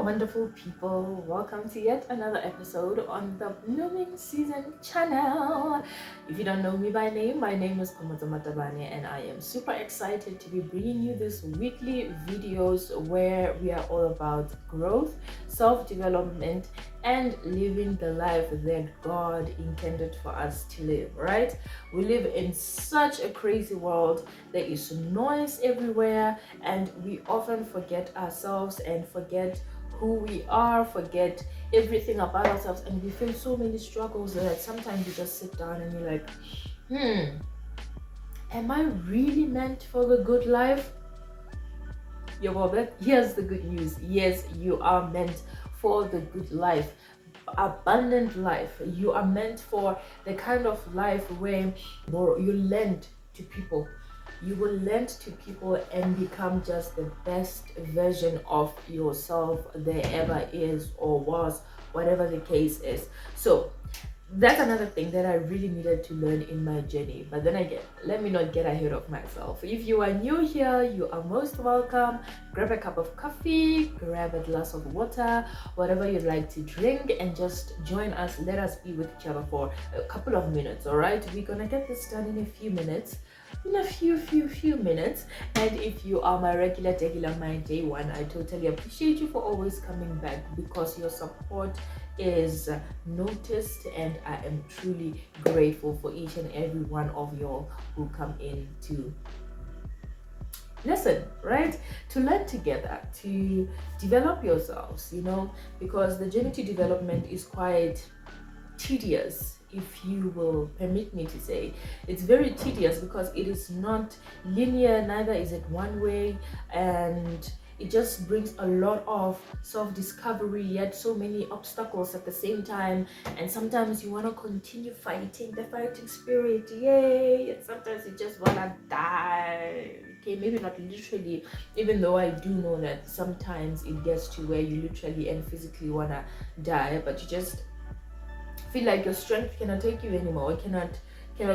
wonderful people, welcome to yet another episode on the Blooming Season channel. If you don't know me by name, my name is Kgomotso Matabane and I am super excited to be bringing you these weekly videos where we are all about growth, self-development and living the life that God intended for us to live, right? We live in such a crazy world. There is noise everywhere and we often forget ourselves and forget who we are, forget everything about ourselves, and we feel so many struggles that sometimes you just sit down and you're like, am I really meant for the good life? Here's the good news. Yes, you are meant for the good life, abundant life. You are meant for the kind of life where you lend to people. You will lend to people and become just the best version of yourself there ever is or was, whatever the case is. So that's another thing that I really needed to learn in my journey. But then again, let me not get ahead of myself. If you are new here, you are most welcome. Grab a cup of coffee, grab a glass of water, whatever you'd like to drink, and just join us. Let us be with each other for a couple of minutes, all right? We're gonna get this done in a few minutes. In a few minutes. And if you are my regular my day one, I totally appreciate you for always coming back, because your support is noticed and I am truly grateful for each and every one of y'all who come in to listen, right? To learn together, to develop yourselves, because the journey to development is quite tedious, if you will permit me to say. It's very tedious because it is not linear, neither is it one way, and it just brings a lot of self-discovery, yet so many obstacles at the same time. And sometimes you want to continue fighting the fighting spirit, yay, and sometimes you just want to die. Okay, maybe not literally, even though I do know that sometimes it gets to where you literally and physically want to die, but you just feel like your strength cannot take you anymore. It cannot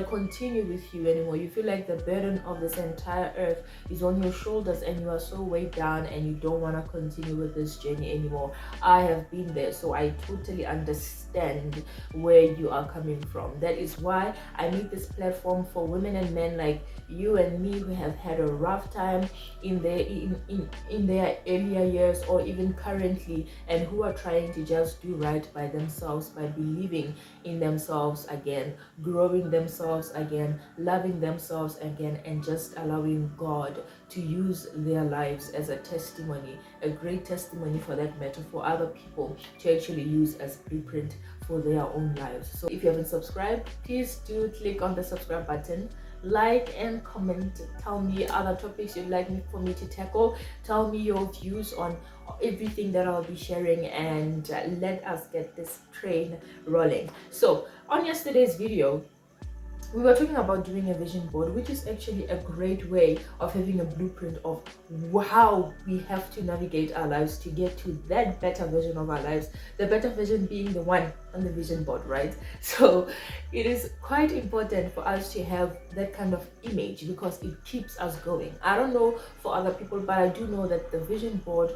continue with you anymore. You feel like the burden of this entire earth is on your shoulders and you are so weighed down and you don't want to continue with this journey anymore. I have been there, so I totally understand where you are coming from. That is why I make this platform for women and men like you and me who have had a rough time in their earlier years or even currently, and who are trying to just do right by themselves by believing in themselves again, growing themselves again, loving themselves again, and just allowing God to use their lives as a testimony, a great testimony for that matter, for other people to actually use as blueprint for their own lives. So if you haven't subscribed, please do click on the subscribe button, like and comment. Tell me other topics you'd like for me to tackle. Tell me your views on everything that I'll be sharing, and let us get this train rolling. So on yesterday's video, we were talking about doing a vision board, which is actually a great way of having a blueprint of how we have to navigate our lives to get to that better version of our lives, the better version being the one on the vision board, right? So it is quite important for us to have that kind of image because it keeps us going. I don't know for other people, but I do know that the vision board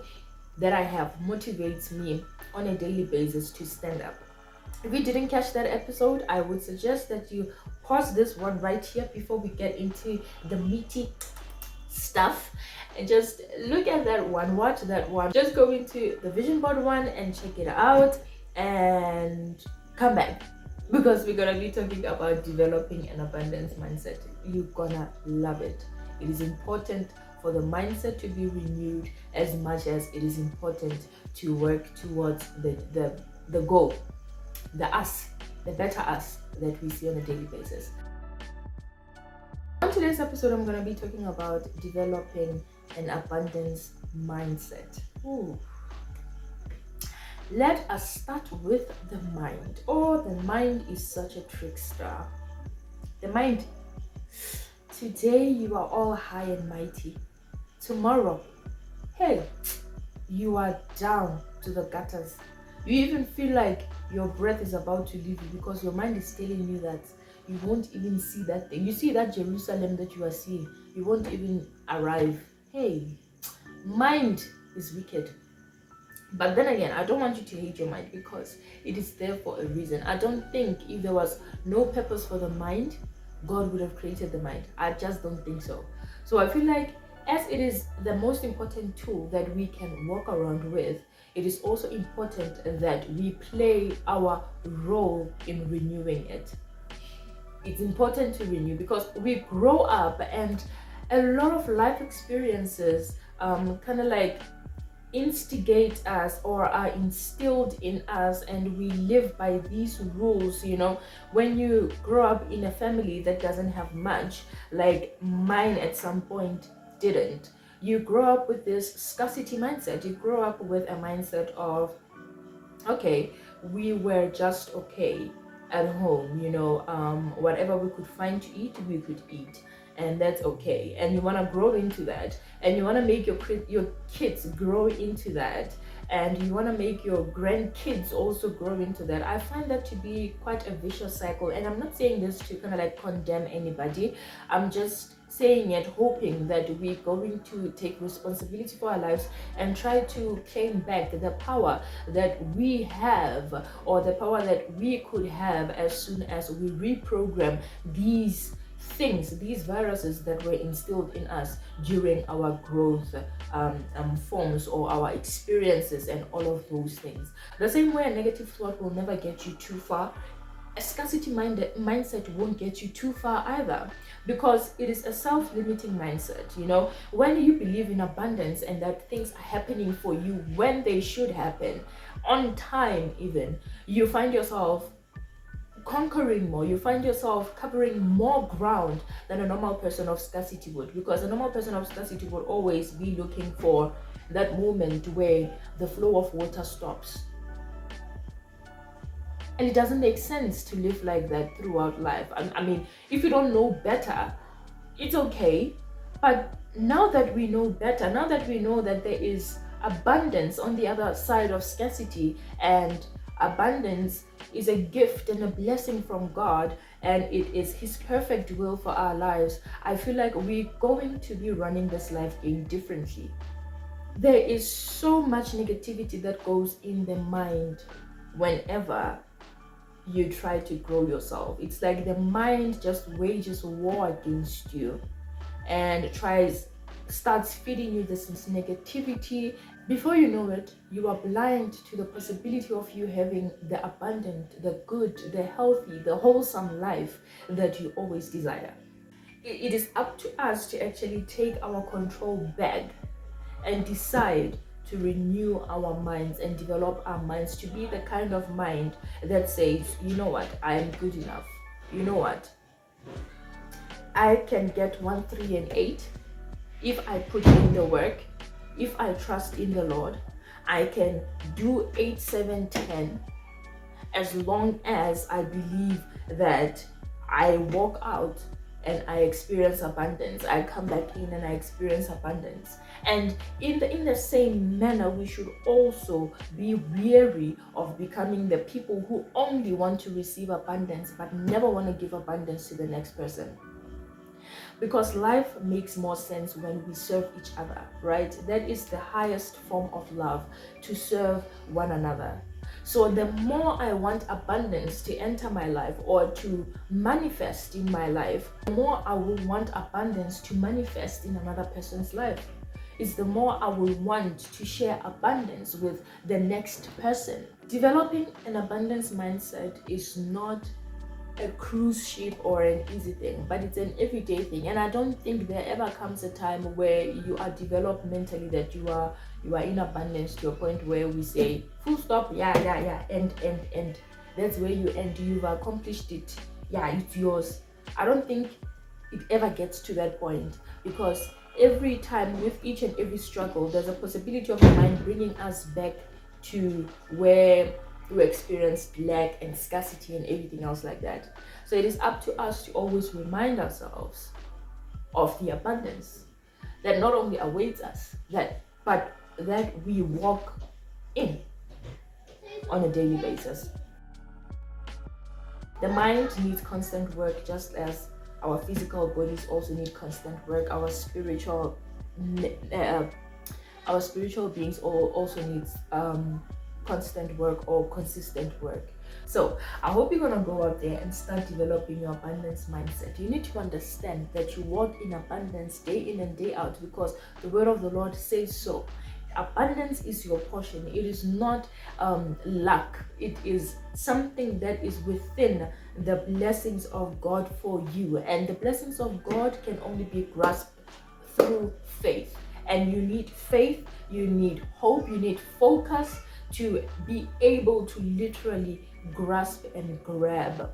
that I have motivates me on a daily basis to stand up. If you didn't catch that episode, I would suggest that you pause this one right here before we get into the meaty stuff and just look at that one, watch that one, just go into the vision board one and check it out and come back, because we're gonna be talking about developing an abundance mindset. You're gonna love it. It is important for the mindset to be renewed as much as it is important to work towards the goal, the better us that we see on a daily basis. On today's episode, I'm going to be talking about developing an abundance mindset. Ooh. Let us start with the mind. Oh, the mind is such a trickster. The mind. Today you are all high and mighty. Tomorrow, hey, you are down to the gutters. You even feel like your breath is about to leave you because your mind is telling you that you won't even see that thing. You see that Jerusalem that you are seeing, you won't even arrive. Hey, mind is wicked. But then again, I don't want you to hate your mind, because it is there for a reason. I don't think if there was no purpose for the mind, God would have created the mind. I just don't think so. So I feel like, as it is the most important tool that we can walk around with, it is also important that we play our role in renewing it. It's important to renew, because we grow up and a lot of life experiences kind of like instigate us or are instilled in us, and we live by these rules. When you grow up in a family that doesn't have much, like mine at some point didn't, you grow up with this scarcity mindset. You grow up with a mindset of, okay, we were just okay at home, whatever we could find to eat, we could eat, and that's okay. And you want to grow into that, and you want to make your kids grow into that, and you want to make your grandkids also grow into that. I find that to be quite a vicious cycle, and I'm not saying this to kind of like condemn anybody. I'm just saying it, hoping that we're going to take responsibility for our lives and try to claim back the power that we have, or the power that we could have, as soon as we reprogram these things, these viruses that were instilled in us during our growth forms, or our experiences, and all of those things. The same way a negative thought will never get you too far, a scarcity mindset won't get you too far either, because it is a self-limiting mindset. When you believe in abundance and that things are happening for you when they should happen, on time even, you find yourself conquering more, you find yourself covering more ground than a normal person of scarcity would, because a normal person of scarcity would always be looking for that moment where the flow of water stops. And it doesn't make sense to live like that throughout life. I mean, if you don't know better, it's okay. But now that we know better, now that we know that there is abundance on the other side of scarcity, and abundance is a gift and a blessing from God, and it is His perfect will for our lives, I feel like we're going to be running this life game differently. There is so much negativity that goes in the mind whenever you try to grow yourself. It's like the mind just wages war against you and starts feeding you this negativity. Before you know it, you are blind to the possibility of you having the abundant, the good, the healthy, the wholesome life that you always desire. It is up to us to actually take our control back and decide to renew our minds and develop our minds to be the kind of mind that says, you know what, I am good enough. You know what, I can get 1, 3, and 8 if I put in the work. If I trust in the Lord, I can do 8, 7, 10, as long as I believe that I walk out and I experience abundance. I come back in and I experience abundance. And in the same manner, we should also be weary of becoming the people who only want to receive abundance but never want to give abundance to the next person. Because life makes more sense when we serve each other, right? That is the highest form of love, to serve one another. So the more I want abundance to enter my life or to manifest in my life, the more I will want abundance to manifest in another person's life. It's the more I will want to share abundance with the next person. Developing an abundance mindset is not a cruise ship or an easy thing, but it's an everyday thing. And I don't think there ever comes a time where you are developmentally that you are in abundance to a point where we say full stop, yeah, end. That's where you end. You've accomplished it, yeah, it's yours. I don't think it ever gets to that point, because every time, with each and every struggle, there's a possibility of the mind bringing us back to where we experienced lack and scarcity and everything else like that. So it is up to us to always remind ourselves of the abundance that not only awaits us, but that we walk in on a daily basis. The mind needs constant work, just as our physical bodies also need constant work. Our spiritual our spiritual beings also needs constant work or consistent work. So I hope you're gonna go out there and start developing your abundance mindset. You need to understand that you walk in abundance day in and day out because the word of the Lord says so. Abundance is your portion. It is not luck. It is something that is within the blessings of God for you, and the blessings of God can only be grasped through faith. And you need faith, you need hope, you need focus to be able to literally grasp and grab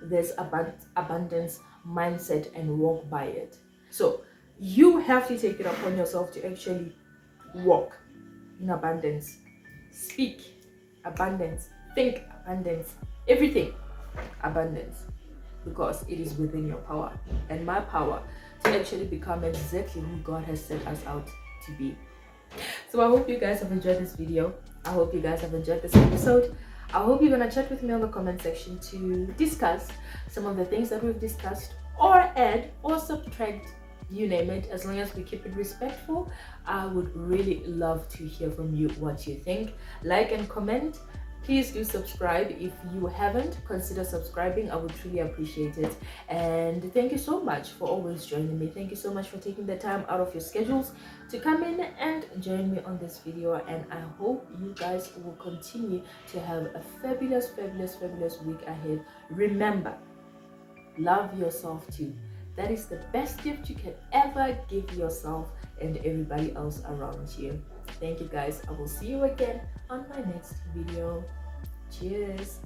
this abundance mindset and walk by it. So you have to take it upon yourself to actually walk in abundance, speak abundance, think abundance, everything abundance, because it is within your power and my power to actually become exactly who God has set us out to be. So I hope you guys have enjoyed this video. I hope you guys have enjoyed this episode. I hope you're gonna chat with me on the comment section to discuss some of the things that we've discussed, or add or subtract, you name it, as long as we keep it respectful. I would really love to hear from you what you think. Like and comment. Please do subscribe. If you haven't, consider subscribing. I would truly appreciate it. And thank you so much for always joining me. Thank you so much for taking the time out of your schedules to come in and join me on this video. And I hope you guys will continue to have a fabulous, fabulous, fabulous week ahead. Remember, love yourself too. That is the best gift you can ever give yourself and everybody else around you. Thank you guys. I will see you again on my next video. Cheers.